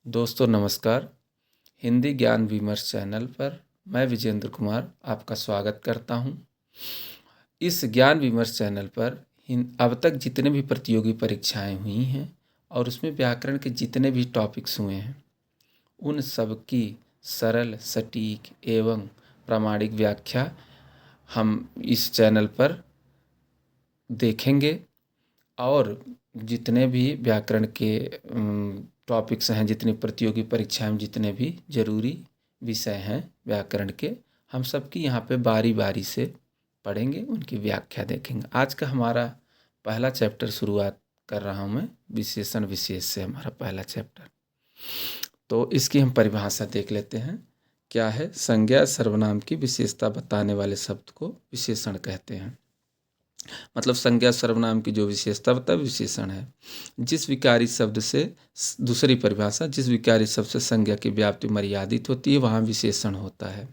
दोस्तों नमस्कार। हिंदी ज्ञान विमर्श चैनल पर मैं विजेंद्र कुमार आपका स्वागत करता हूं। इस ज्ञान विमर्श चैनल पर अब तक जितने भी प्रतियोगी परीक्षाएं हुई हैं और उसमें व्याकरण के जितने भी टॉपिक्स हुए हैं उन सब की सरल, सटीक एवं प्रामाणिक व्याख्या हम इस चैनल पर देखेंगे। और जितने भी व्याकरण के टॉपिक्स हैं, जितनी प्रतियोगी परीक्षाएं में जितने भी जरूरी विषय हैं व्याकरण के, हम सब की यहाँ पे बारी बारी से पढ़ेंगे, उनकी व्याख्या देखेंगे। आज का हमारा पहला चैप्टर शुरुआत कर रहा हूँ मैं, विशेषण विशेष से हमारा पहला चैप्टर। तो इसकी हम परिभाषा देख लेते हैं। क्या है? संज्ञा सर्वनाम की विशेषता बताने वाले शब्द को विशेषण कहते हैं। मतलब संज्ञा सर्वनाम की जो विशेषता होता है विशेषण है। जिस विकारी शब्द से, दूसरी परिभाषा, जिस विकारी शब्द से संज्ञा की व्याप्ति मर्यादित होती है वहाँ विशेषण होता है।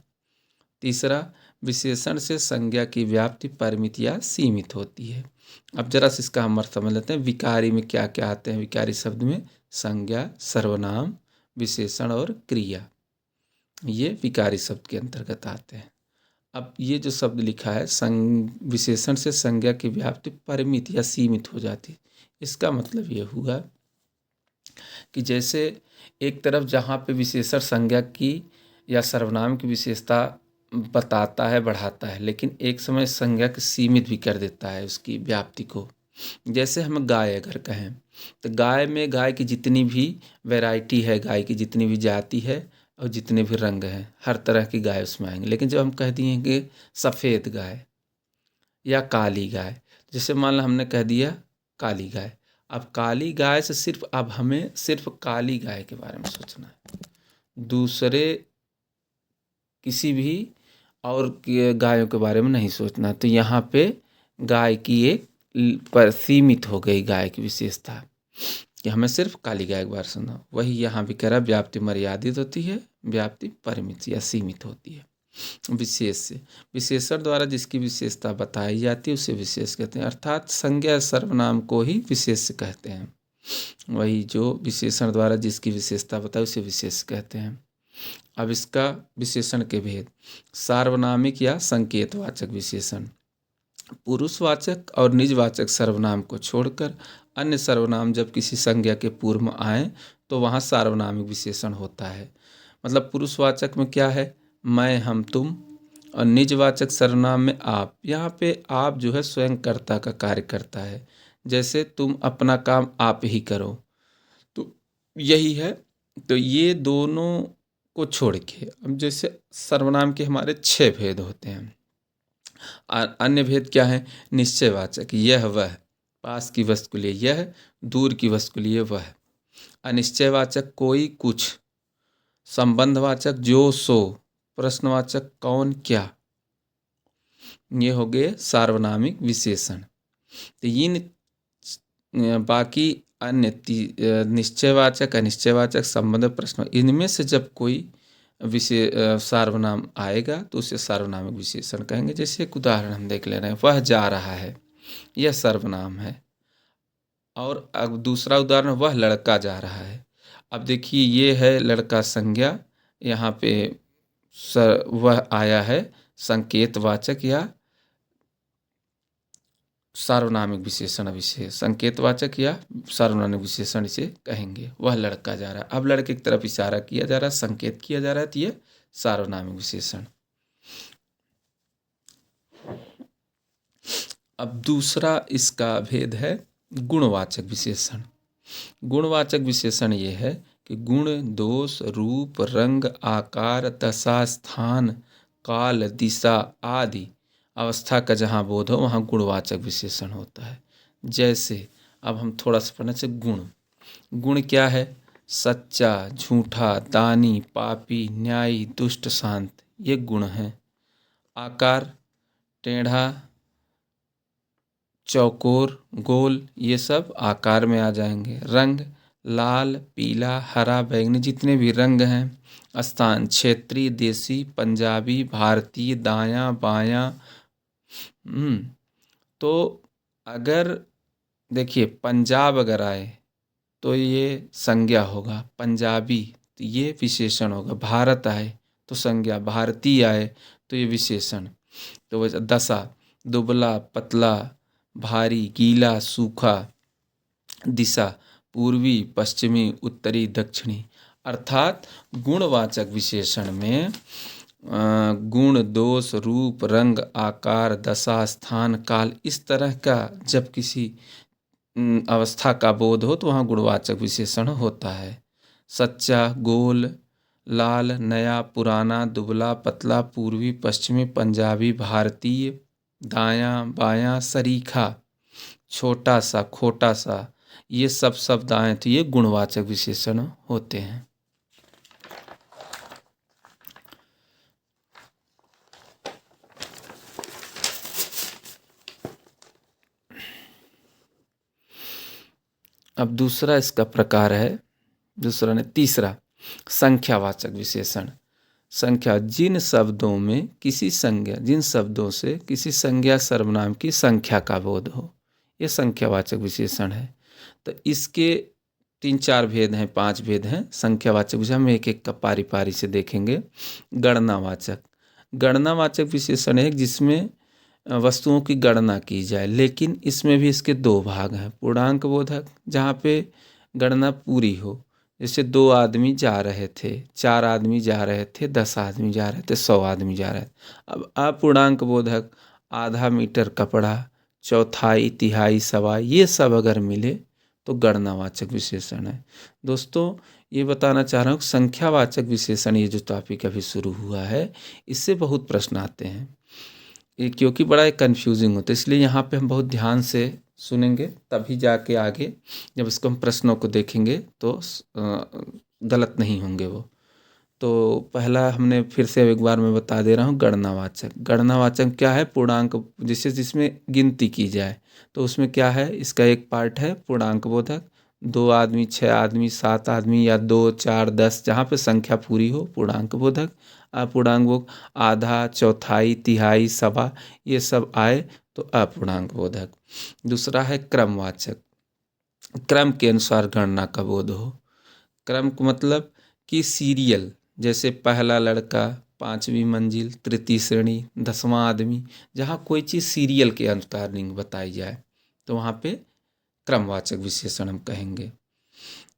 तीसरा, विशेषण से संज्ञा की व्याप्ति परिमित या सीमित होती है। अब जरा से इसका हम अर्थ समझ लेते हैं। विकारी में क्या क्या आते हैं? विकारी शब्द में संज्ञा, सर्वनाम, विशेषण और क्रिया, ये विकारी शब्द के अंतर्गत आते हैं। अब ये जो शब्द लिखा है, विशेषण से संज्ञा की व्याप्ति परिमित या सीमित हो जाती है, इसका मतलब ये हुआ कि जैसे एक तरफ जहाँ पे विशेषण संज्ञा की या सर्वनाम की विशेषता बताता है, बढ़ाता है, लेकिन एक समय संज्ञा की सीमित भी कर देता है उसकी व्याप्ति को। जैसे हम गाय अगर कहें तो गाय में, गाय की जितनी भी वैरायटी है, गाय की जितनी भी जाति है और जितने भी रंग हैं, हर तरह की गाय उसमें आएंगे। लेकिन जब हम कह दिए कि सफ़ेद गाय या काली गाय, जैसे मान लो हमने कह दिया काली गाय, अब काली गाय से सिर्फ, अब हमें सिर्फ काली गाय के बारे में सोचना है, दूसरे किसी भी और गायों के बारे में नहीं सोचना। तो यहाँ पे गाय की एक पर सीमित हो गई गाय की विशेषता कि हमें सिर्फ काली गाय के बारे में सुनना। वही यहाँ भी कह रहा है, व्याप्ति मर्यादित होती है, व्याप्ति परिमित या सीमित होती है। विशेष से, विशेषण द्वारा जिसकी विशेषता बताई जाती है उसे विशेष कहते हैं। अर्थात संज्ञा सर्वनाम को ही विशेष कहते हैं। वही जो विशेषण द्वारा जिसकी विशेषता बताई उसे विशेष कहते हैं। अब इसका विशेषण के भेद। सार्वनामिक या संकेतवाचक विशेषण, पुरुषवाचक और निजवाचक सर्वनाम को छोड़कर अन्य सर्वनाम जब किसी संज्ञा के पूर्व में आए तो वहाँ सार्वनामिक विशेषण होता है। मतलब पुरुषवाचक में क्या है? मैं, हम, तुम, और निजवाचक सर्वनाम में आप। यहाँ पे आप जो है स्वयं कर्ता का कार्य करता है। जैसे तुम अपना काम आप ही करो, तो यही है। तो ये दोनों को छोड़ के अब जैसे सर्वनाम के हमारे 6 भेद होते हैं। अन्य भेद क्या है? निश्चयवाचक, यह वह, पास की वस्तु के लिए यह, दूर की वस्तु के लिए वह। अनिश्चयवाचक, कोई कुछ। संबंधवाचक, जो सो। प्रश्नवाचक, कौन क्या। ये हो गए सार्वनामिक विशेषण। तो इन बाकी अन्य निश्चयवाचक, अनिश्चयवाचक, संबंध, प्रश्न, इनमें से जब कोई सार्वनाम आएगा तो उसे सार्वनामिक विशेषण कहेंगे। जैसे एक उदाहरण हम देख ले रहे हैं, वह जा रहा है, यह सर्वनाम है। और अब दूसरा उदाहरण, वह लड़का जा रहा है। अब देखिए ये है लड़का संज्ञा, यहाँ पे वह आया है संकेतवाचक या सार्वनामिक विशेषण। विशेष संकेतवाचक या सार्वनामिक विशेषण इसे कहेंगे। वह लड़का जा रहा है, अब लड़के की तरफ इशारा किया जा रहा है, संकेत किया जा रहा है, तो यह सार्वनामिक विशेषण। अब दूसरा इसका भेद है गुणवाचक विशेषण। गुणवाचक विशेषण ये है कि गुण, दोष, रूप, रंग, आकार, दशा, स्थान, काल, दिशा आदि अवस्था का जहाँ बोध हो वहाँ गुणवाचक विशेषण होता है। जैसे अब हम थोड़ा सा पढ़ने से गुण। गुण क्या है? सच्चा, झूठा, दानी, पापी, न्यायी, दुष्ट, शांत, ये गुण हैं। आकार, टेढ़ा, चौकोर, गोल, ये सब आकार में आ जाएंगे। रंग, लाल, पीला, हरा, बैंगनी, जितने भी रंग हैं। स्थान, क्षेत्रीय, देसी, पंजाबी, भारतीय, दायां, बायां। तो अगर देखिए पंजाब अगर आए तो ये संज्ञा होगा, पंजाबी तो ये विशेषण होगा, भारत आए तो संज्ञा, भारतीय आए तो ये विशेषण। तो वैसे दशा, दुबला पतला, भारी गीला सूखा, दिशा पूर्वी पश्चिमी उत्तरी दक्षिणी। अर्थात गुणवाचक विशेषण में गुण दोष रूप रंग आकार दशा स्थान काल इस तरह का जब किसी अवस्था का बोध हो तो वहाँ गुणवाचक विशेषण होता है। सच्चा, गोल, लाल, नया, पुराना, दुबला पतला, पूर्वी पश्चिमी, पंजाबी, भारतीय, दायां बायां, सरीखा, छोटा सा, खोटा सा, ये सब शब्द आए तो ये गुणवाचक विशेषण होते हैं। अब दूसरा इसका प्रकार है, दूसरा ने तीसरा, संख्यावाचक विशेषण। संख्या, जिन शब्दों में किसी संज्ञा, जिन शब्दों से किसी संज्ञा सर्वनाम की संख्या का बोध हो, ये संख्यावाचक विशेषण है। तो इसके 3-4 भेद हैं, 5 भेद हैं संख्यावाचक विशेषण। हम एक एक का पारी पारी से देखेंगे। गणनावाचक, गणनावाचक विशेषण है जिसमें वस्तुओं की गणना की जाए, लेकिन इसमें भी इसके 2 भाग हैं। पूर्णांक बोधक, जहाँ पे गणना पूरी हो, जैसे 2 आदमी जा रहे थे, 4 आदमी जा रहे थे, 10 आदमी जा रहे थे, 100 आदमी जा रहे थे। अब अपूर्णांक बोधक, आधा मीटर कपड़ा, चौथाई, तिहाई, सवा, ये सब अगर मिले तो गणनावाचक विशेषण है। दोस्तों ये बताना चाह रहा हूँ, संख्यावाचक विशेषण ये जो टॉपिक अभी शुरू हुआ है, इससे बहुत प्रश्न आते हैं ये, क्योंकि बड़ा कन्फ्यूजिंग होता है। इसलिए यहाँ पे हम बहुत ध्यान से सुनेंगे, तभी जाके आगे जब इसको हम प्रश्नों को देखेंगे तो गलत नहीं होंगे वो। तो पहला हमने फिर से एक बार मैं बता दे रहा हूँ, गणनावाचक। गणनावाचक क्या है? पूर्णांक, जिसमें गिनती की जाए, तो उसमें क्या है, इसका एक पार्ट है पूर्णांक बोधक। 2 आदमी, 6 आदमी, 7 आदमी या 2, 4, 10, जहाँ पे संख्या पूरी हो, पूर्णांक बोधक। अपूर्णांक बोधक, आधा, चौथाई, तिहाई, सवा, ये सब आए तो अपूर्णांक बोधक। दूसरा है क्रमवाचक, क्रम के अनुसार गणना का बोध हो। क्रम को मतलब कि सीरियल, जैसे पहला लड़का, 5वीं मंजिल, तृतीय श्रेणी, 10वां आदमी, जहाँ कोई चीज़ सीरियल के अनुसार नहीं बताई जाए तो वहाँ पे क्रमवाचक विशेषण हम कहेंगे।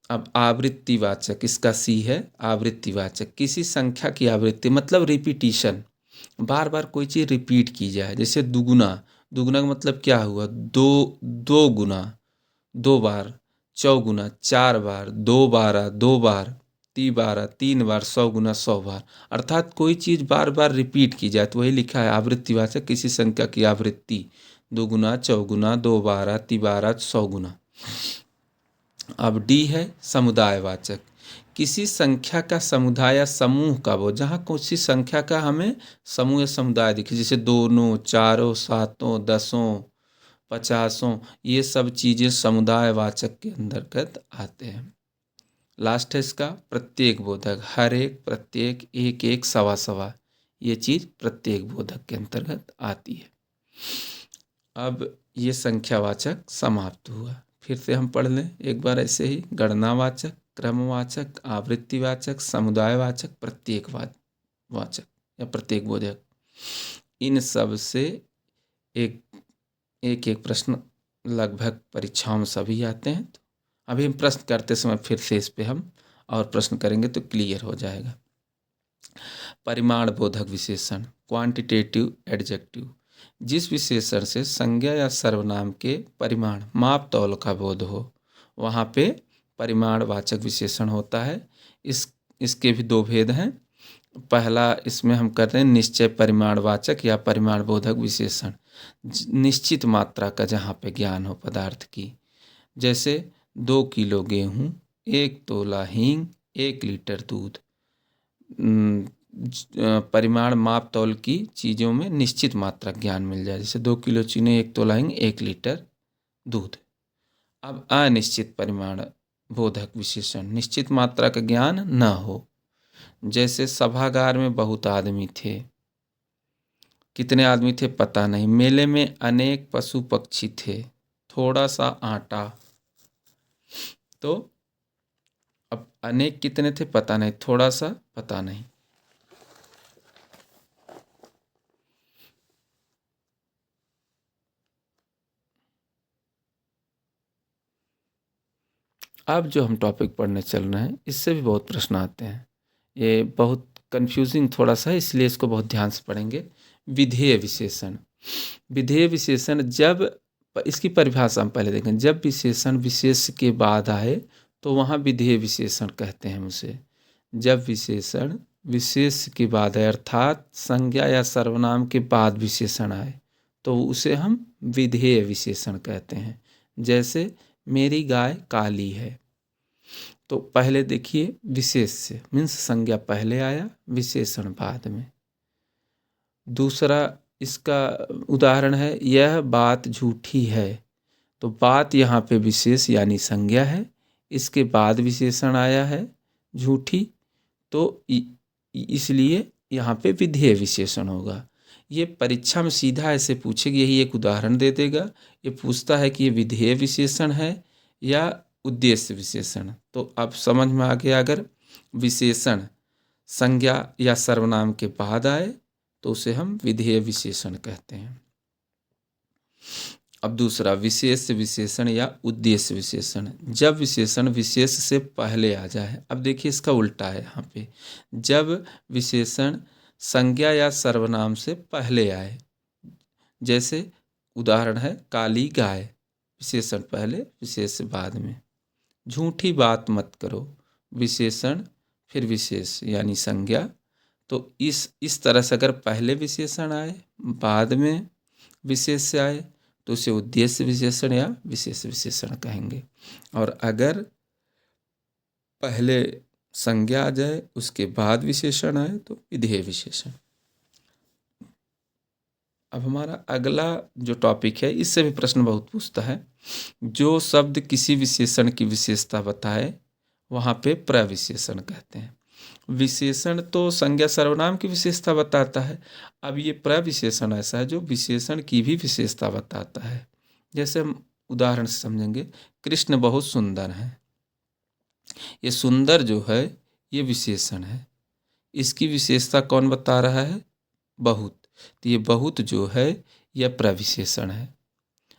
अब आवृत्तिवाचक, इसका सी है, आवृत्तिवाचक, किसी संख्या की आवृत्ति मतलब रिपीटिशन, बार बार कोई चीज़ रिपीट की जाए। जैसे दुगुना, दुगुना का मतलब क्या हुआ? 2 गुना, 2 बार, चौगुना 4 बार, 2 12, 2 बार, 3 12, 3 बार, 100 गुना 100 बार। अर्थात कोई चीज़ बार बार रिपीट की जाए तो वही लिखा है आवृत्तिवाचक, किसी संख्या की आवृत्ति, 2 गुना, चौगुना, 2 12, 3 12, 100 गुना। अब डी है समुदायवाचक, किसी संख्या का समुदाय या समूह का वो, जहाँ किसी संख्या का हमें समूह या समुदाय दिखे, जैसे 2, 4, 7, 10, 50, ये सब चीज़ें समुदायवाचक के अंतर्गत आते हैं। लास्ट है इसका प्रत्येक बोधक, हर एक, प्रत्येक, एक एक, सवा सवा, ये चीज़ प्रत्येक बोधक के अंतर्गत आती है। अब ये संख्यावाचक समाप्त हुआ। फिर से हम पढ़ लें एक बार ऐसे ही, गणनावाचक, क्रमवाचक, आवृत्तिवाचक, समुदायवाचक, प्रत्येकवाचक या प्रत्येक बोधक। इन सब से एक एक प्रश्न लगभग परीक्षाओं में सभी आते हैं। तो अभी हम प्रश्न करते समय फिर से इस पे हम और प्रश्न करेंगे तो क्लियर हो जाएगा। परिमाण बोधक विशेषण, क्वांटिटेटिव एडजेक्टिव, जिस विशेषण से संज्ञा या सर्वनाम के परिमाण, माप तौल का बोध हो, वहाँ पे परिमाणवाचक विशेषण होता है। इसके भी 2 भेद हैं। पहला इसमें हम करते हैं निश्चय परिमाणवाचक या परिमाण बोधक विशेषण, निश्चित मात्रा का जहाँ पे ज्ञान हो पदार्थ की, जैसे 2 किलो गेहूँ, 1 तोला हींग, 1 लीटर दूध। परिमाण माप तौल की चीज़ों में निश्चित मात्रा ज्ञान मिल जाए, जैसे 2 किलो चीनी, 1 तोला हींग, 1 लीटर दूध। अब अनिश्चित परिमाण बोधक विशेषण, निश्चित मात्रा का ज्ञान न हो, जैसे सभागार में बहुत आदमी थे, कितने आदमी थे पता नहीं, मेले में अनेक पशु पक्षी थे, थोड़ा सा आटा। तो अनेक कितने थे पता नहीं, थोड़ा सा पता नहीं। अब जो हम टॉपिक पढ़ने चल रहे हैं इससे भी बहुत प्रश्न आते हैं। ये बहुत कंफ्यूजिंग थोड़ा सा है, इसलिए इसको बहुत ध्यान से पढ़ेंगे। विधेय विशेषण। विधेय विशेषण जब, इसकी परिभाषा हम पहले देखें। जब विशेषण विशेष के बाद आए तो वहाँ विधेय विशेषण कहते हैं उसे। जब विशेषण विशेष के बाद आए अर्थात संज्ञा या सर्वनाम के बाद विशेषण आए तो उसे हम विधेय विशेषण कहते हैं। जैसे मेरी गाय काली है, तो पहले देखिए विशेष से मीन्स संज्ञा पहले आया, विशेषण बाद में। दूसरा इसका उदाहरण है यह बात झूठी है, तो बात यहाँ पे विशेष यानी संज्ञा है, इसके बाद विशेषण आया है झूठी, तो इसलिए यहाँ पे विधेय विशेषण होगा। ये परीक्षा में सीधा ऐसे पूछेगी, यही एक उदाहरण दे देगा। ये पूछता है कि ये विधेय विशेषण है या उद्देश्य विशेषण। तो अब समझ में आ गया, अगर विशेषण संज्ञा या सर्वनाम के बाद आए तो उसे हम विधेय विशेषण कहते हैं। अब दूसरा विशेष विशेषण या उद्देश्य विशेषण। जब विशेषण विशेष से पहले आ जाए, अब देखिए इसका उल्टा है यहाँ पे। जब विशेषण संज्ञा या सर्वनाम से पहले आए, जैसे उदाहरण है काली गाय, विशेषण पहले विशेष बाद में। झूठी बात मत करो, विशेषण फिर विशेष यानी संज्ञा। तो इस तरह से अगर पहले विशेषण आए बाद में विशेष से आए तो उसे उद्देश्य विशेषण या विशेष विशेषण कहेंगे। और अगर पहले संज्ञा आ जाए उसके बाद विशेषण आए तो विधेय विशेषण। अब हमारा अगला जो टॉपिक है, इससे भी प्रश्न बहुत पूछता है। जो शब्द किसी विशेषण की विशेषता बताए वहाँ पे प्रविशेषण कहते हैं। विशेषण तो संज्ञा सर्वनाम की विशेषता बताता है, अब ये प्रविशेषण ऐसा है जो विशेषण की भी विशेषता बताता है। जैसे हम उदाहरण से समझेंगे, कृष्ण बहुत सुंदर हैं। ये सुंदर जो है ये विशेषण है, इसकी विशेषता कौन बता रहा है? बहुत। तो ये बहुत जो है यह प्रविशेषण है।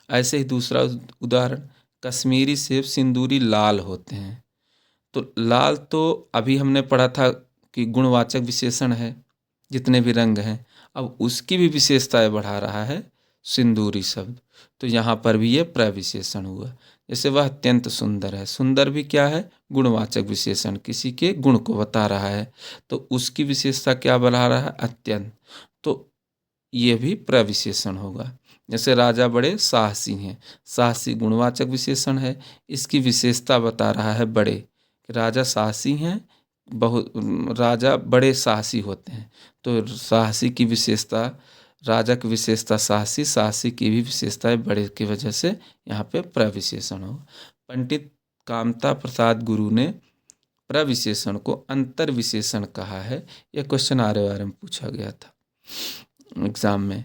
ऐसे ही दूसरा उदाहरण, कश्मीरी सेब सिंदूरी लाल होते हैं। तो लाल तो अभी हमने पढ़ा था कि गुणवाचक विशेषण है, जितने भी रंग हैं। अब उसकी भी विशेषताएं बढ़ा रहा है सिंदूरी शब्द, तो यहाँ पर भी ये प्रविशेषण हुआ। जैसे वह अत्यंत सुंदर है, सुंदर भी क्या है? गुणवाचक विशेषण, किसी के गुण को बता रहा है, तो उसकी विशेषता क्या बढ़ा रहा है? अत्यंत, तो ये भी प्रविशेषण होगा। जैसे राजा बड़े साहसी हैं, साहसी गुणवाचक विशेषण है, इसकी विशेषता बता रहा है बड़े, राजा साहसी हैं, बहुत राजा बड़े साहसी होते हैं, तो साहसी की विशेषता, राजा की विशेषता साहसी, साहसी की भी विशेषताएं बड़े की वजह से यहाँ पे प्रविशेषण हो। पंडित कामता प्रसाद गुरु ने प्रविशेषण को अंतर विशेषण कहा है। यह क्वेश्चन ROR में पूछा गया था एग्जाम में,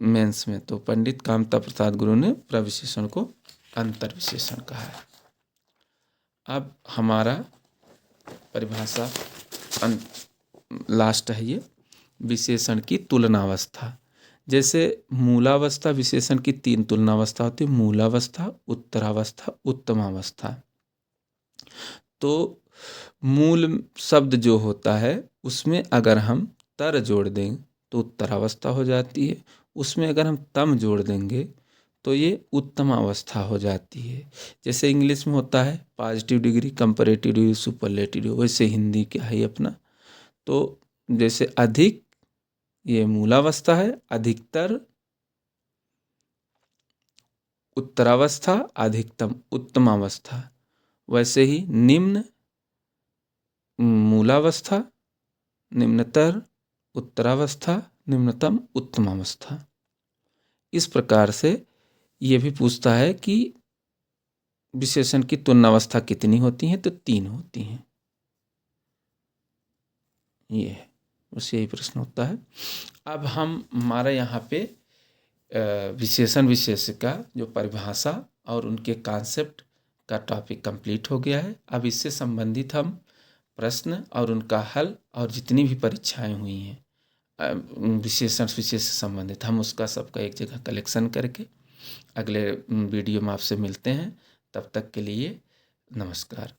मेंस में। तो पंडित कामता प्रसाद गुरु ने प्रविशेषण को अंतर विशेषण कहा है। अब हमारा परिभाषा लास्ट है ये, विशेषण की तुलनावस्था। जैसे मूलावस्था विशेषण की 3 तुलनावस्था होती है, मूलावस्था, उत्तरावस्था, उत्तमावस्था। तो मूल शब्द जो होता है उसमें अगर हम तर जोड़ दें तो उत्तरावस्था हो जाती है, उसमें अगर हम तम जोड़ देंगे तो ये उत्तमावस्था हो जाती है। जैसे इंग्लिश में होता है positive degree, comparative degree, superlative degree, वैसे हिंदी क्या है अपना। तो जैसे अधिक ये मूलावस्था है, अधिकतर उत्तरावस्था, अधिकतम उत्तमावस्था। वैसे ही निम्न मूलावस्था, निम्नतर उत्तरावस्था, निम्नतम उत्तमावस्था। इस प्रकार से ये भी पूछता है कि विशेषण की तुलनावस्था कितनी होती हैं? तो 3 होती हैं। ये है, बस यही प्रश्न होता है। अब हम हमारा यहाँ पे विशेषण विशेष का जो परिभाषा और उनके कॉन्सेप्ट का टॉपिक कंप्लीट हो गया है। अब इससे संबंधित हम प्रश्न और उनका हल और जितनी भी परीक्षाएं हुई हैं विशेषण विशेष से संबंधित, हम उसका सबका एक जगह कलेक्शन करके अगले वीडियो में आपसे मिलते हैं। तब तक के लिए नमस्कार।